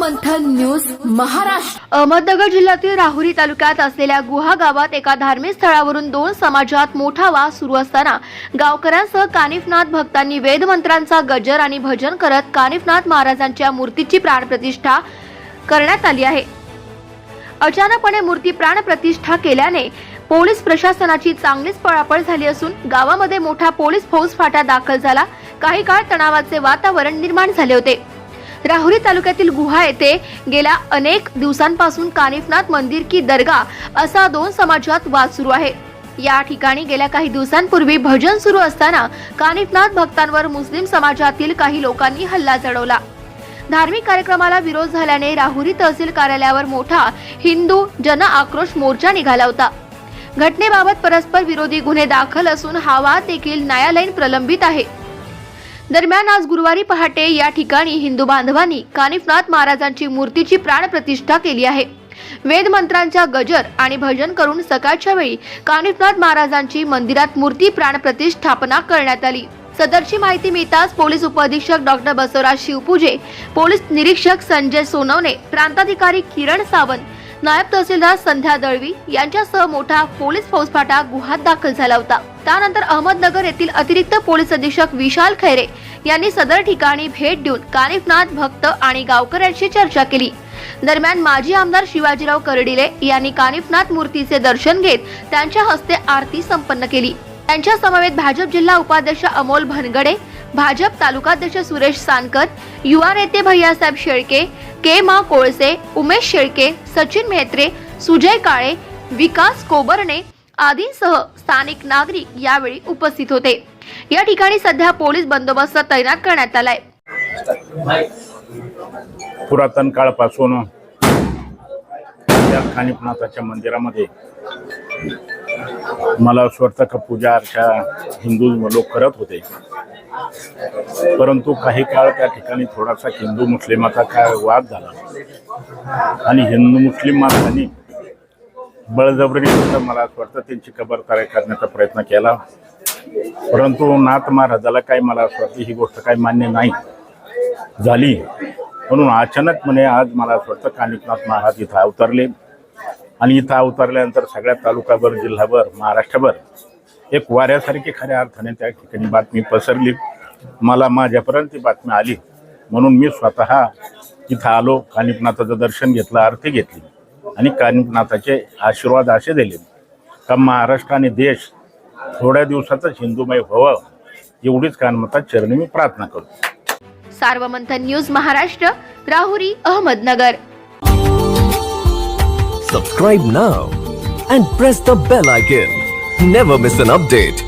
मंथन news Maharashtra. Ahmednagar जिल्ह्यातील राहुरी तालुक्यात असलेल्या गुहा गावात एका धार्मिक स्थळावरून दोन समाजात मोठा वाद सुरू असताना गावकऱ्यांसह कानिफनाथ भक्तांनी वेदमंत्रांचा गजर आणि भजन करत कानिफनाथ महाराजांच्या मूर्तीची प्राणप्रतिष्ठा करण्यात आली आहे. अचानकपणे मूर्ती प्राणप्रतिष्ठा केल्याने पोलीस प्रशासनाची चांगलीच पळापळ झाली असून गावामध्ये मोठा पोलीस फौजफाटा दाखल झाला. काही काळ तणावाचे वातावरण निर्माण झाले होते. राहुरी तालुक्यातील गुहा येथे गेल्या अनेक दिवसांपासून कानिफनाथ मंदिर की दरगाह असा दोन समाजात वाद सुरू आहे. या ठिकाणी गेल्या काही दिवसांपूर्वी भजन सुरू असताना कानिफनाथ भक्तांवर मुस्लिम समाजातील काही लोकांनी हल्ला चढवला. धार्मिक कार्यक्रमाला विरोध झाल्याने राहुरी तहसील कार्यालयावर मोठा हिंदू जन आक्रोश मोर्चा निघाला होता. घटनेबाबत परस्पर विरोधी गुन्हे दाखल असून हा वाद देखील न्यायालयीन प्रलंबित आहे. दरम्यान आज गुरुवारी पहाटे या ठिकाणी हिंदू बांधवांनी कानिफनाथ महाराजांची मूर्तीची प्राणप्रतिष्ठा केली आहे. वेद मंत्रांचा गजर आणि भजन करून सकाळच्या वेळी कानिफनाथ महाराजांची मंदिरात मूर्ती प्राणप्रतिष्ठापना करण्यात आली. सदरची माहिती मिळताच पोलीस उपअधीक्षक डॉक्टर बसवराज शिवपूजे, पोलीस निरीक्षक संजय सोनवणे, प्रांताधिकारी किरण सावंत, नायब तहसीलदार संध्या दळवी यांच्यासह मोठा पोलीस फौजफाटा गुहात दाखल झाला होता. त्यानंतर अहमदनगर येथील अतिरिक्त पोलीस अधीक्षक विशाल खैरे यांनी सदर ठिकाणी भेट देऊन कानिफनाथ भक्त आणि गावकऱ्यांशी चर्चा केली. दरम्यान माजी आमदार शिवाजीराव करडिले यांनी कानिफनाथ मूर्तीचे दर्शन घेत त्यांच्या हस्ते आरती संपन्न केली. त्यांच्या समवेत भाजप जिल्हा उपाध्यक्ष अमोल भनगडे, भाजप तालुकाध्यक्ष सुरेश सानकर, युवा नेते भैयासाहेब शेळके, के मा कोळसे, उमेश शेळके, सचिन मेहत्रे, सुजय काळे, विकास कोबरणे आदींसह स्थानिक नागरिक यावेळी उपस्थित होते. या ठिकाणी सध्या पोलीस बंदोबस्त तैनात करण्यात आलाय. पुरातन काळापासून त्या कानिफनाथाच्या मंदिरामध्ये मला स्वतः का पूजा अर्चा हिंदू लोक करत होते. परंतु काही काळ त्या ठिकाणी थोडासा हिंदू मुस्लिमाचा काय वाद झाला आणि हिंदू मुस्लिम माणसांनी बळजबरीने मला स्वतः त्यांची खबरदारी करण्याचा प्रयत्न केला. परंतु नाथ महाराजाला काही मला स्वतः ही गोष्ट काही मान्य नाही झाली. म्हणून अचानकपणे आज मला स्वतः कानिफनाथ महाराज इथं अवतरले आणि इथं अवतरल्यानंतर सगळ्या तालुकाभर, जिल्हाभर, महाराष्ट्रभर एक वाऱ्यासारखी खऱ्या अर्थाने त्या ठिकाणी बातमी पसरली. मला माझ्यापर्यंत ती बातमी आली म्हणून मी स्वतः इथं आलो, कानिफनाथाचं दर्शन घेतलं, आरती घेतली आणि कानिफनाथाचे आशीर्वाद असे दिले का महाराष्ट्र आणि देश थोड्या दिवसातच हिंदूमय व्हावं एवढीच कानिफनाथ चरणी मी प्रार्थना करतो. Sarvamanthan news Maharashtra, Rahuri, Ahmednagar. Subscribe now and press the bell icon. Never miss an update.